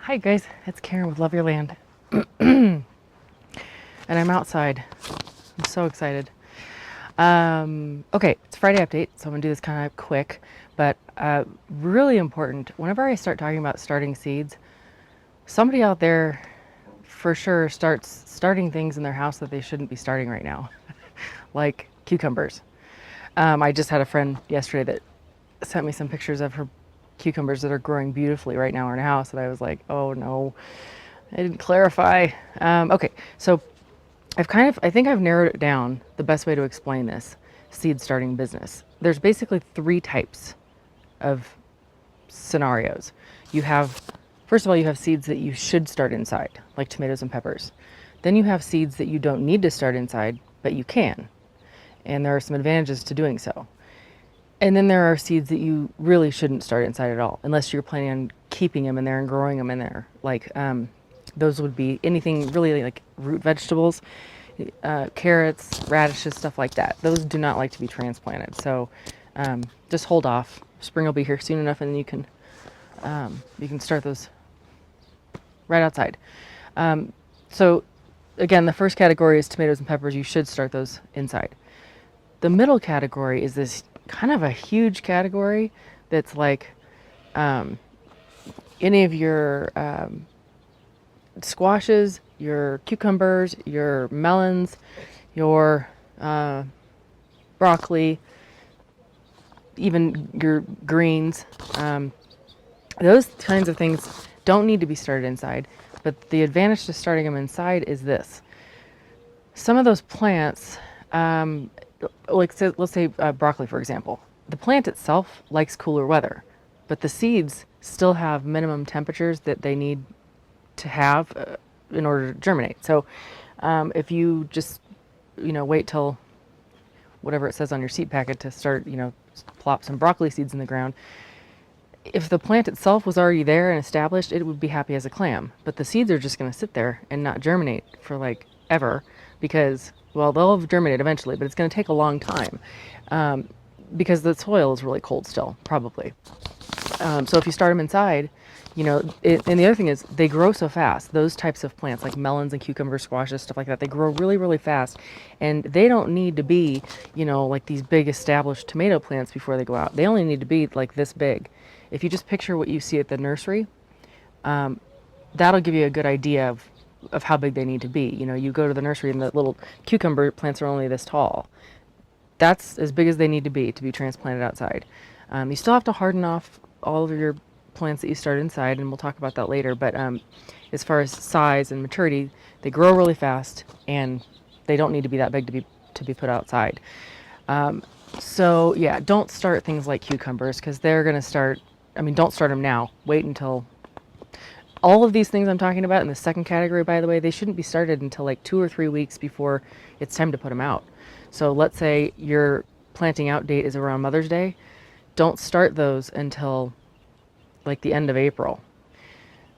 Hi guys, it's Karen with Love Your Land. And I'm outside. I'm so excited. Okay, it's Friday update, so I'm gonna do this kind of quick, but really important. Whenever I start talking about starting seeds, somebody out there for sure starting things in their house that they shouldn't be starting right now, like cucumbers. I just had a friend yesterday that sent me some pictures of her cucumbers that are growing beautifully right now in her house, and I was like, oh no, I didn't clarify. Okay, so I think I've narrowed it down the best way to explain this seed starting business. There's basically three types of scenarios. You have, first of all, you have seeds that you should start inside, like tomatoes and peppers. Then you have seeds that you don't need to start inside, but you can. And there are some advantages to doing so. And then there are seeds that you really shouldn't start inside at all, unless you're planning on keeping them in there and growing them in there. Like those would be anything really like root vegetables, carrots, radishes, stuff like that. Those do not like to be transplanted. So just hold off. Spring will be here soon enough, and then you can start those right outside. So again, the first category is tomatoes and peppers. You should start those inside. The middle category is this kind of a huge category that's like any of your squashes, your cucumbers, your melons, your broccoli, even your greens. Those kinds of things don't need to be started inside, but the advantage to starting them inside is this. Some of those plants, let's say broccoli, for example. The plant itself likes cooler weather, but the seeds still have minimum temperatures that they need to have in order to germinate. So if you just, wait till whatever it says on your seed packet to start, plop some broccoli seeds in the ground, if the plant itself was already there and established, it would be happy as a clam. But the seeds are just going to sit there and not germinate for like ever because, well, they'll germinate eventually, but it's going to take a long time because the soil is really cold still, probably. So if you start them inside, and the other thing is they grow so fast. Those types of plants like melons and cucumbers, squashes, stuff like that, they grow really, really fast. And they don't need to be, like these big established tomato plants before they go out. They only need to be like this big. If you just picture what you see at the nursery, that'll give you a good idea of how big they need to be. You go to the nursery and the little cucumber plants are only this tall. That's as big as they need to be transplanted outside. You still have to harden off all of your plants that you start inside, and we'll talk about that later. But as far as size and maturity, they grow really fast, and they don't need to be that big to be put outside. So yeah, don't start things like cucumbers because they're going to start. I mean, don't start them now. Wait until all of these things I'm talking about in the second category, by the way, they shouldn't be started until like 2 or 3 weeks before it's time to put them out. So let's say your planting out date is around Mother's Day. Don't start those until like the end of April.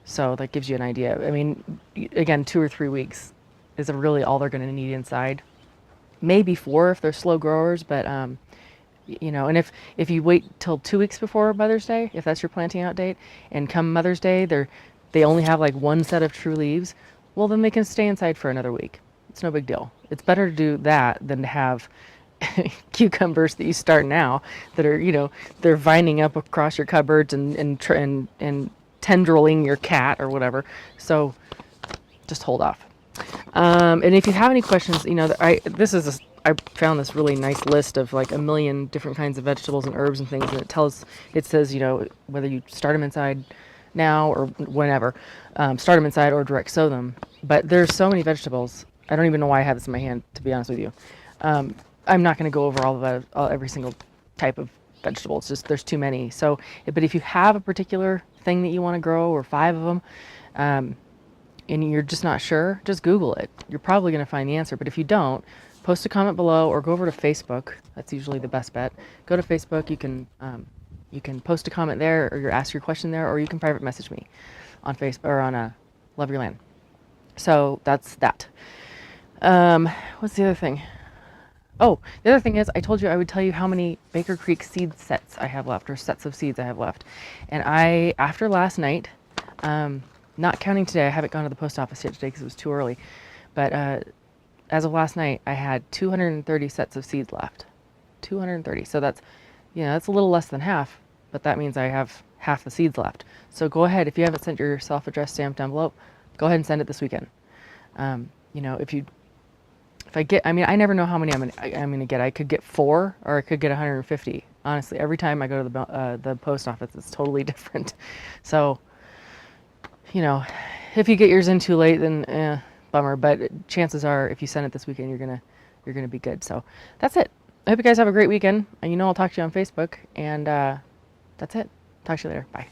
So that gives you an idea. I mean, again, 2 or 3 weeks is really all they're going to need inside. Maybe 4 if they're slow growers, but and if you wait till 2 weeks before Mother's Day, if that's your planting out date, and come Mother's Day, they only have like one set of true leaves, well, then they can stay inside for another week. It's no big deal. It's better to do that than to have cucumbers that you start now that are, they're vining up across your cupboards and tendriling your cat or whatever. So just hold off. And if you have any questions, I found this really nice list of like a million different kinds of vegetables and herbs and things, and it says, whether you start them inside now or whenever, start them inside or direct sow them. But there's so many vegetables. I don't even know why I have this in my hand, to be honest with you. I'm not going to go over every single type of vegetable. It's just, there's too many. So, but if you have a particular thing that you want to grow, or 5 of them, and you're just not sure, just Google it. You're probably going to find the answer. But if you don't, post a comment below or go over to Facebook. That's usually the best bet. Go to Facebook. You can post a comment there, or ask your question there, or you can private message me on Facebook or on Love Your Land. So that's that. What's the other thing? Oh, the other thing is, I told you I would tell you how many Baker Creek seed sets I have left, or sets of seeds I have left. And after last night, not counting today. I haven't gone to the post office yet today because it was too early. But as of last night, I had 230 sets of seeds left. 230. So that's, that's a little less than half, but that means I have half the seeds left. So go ahead, if you haven't sent your self-addressed stamped envelope, go ahead and send it this weekend. If I get, I never know how many I'm gonna get. I could get 4 or I could get 150. Honestly, every time I go to the post office, it's totally different. So, if you get yours in too late, then bummer. But chances are, if you send it this weekend, you're gonna be good. So that's it. I hope you guys have a great weekend. And I'll talk to you on Facebook. And that's it. Talk to you later. Bye.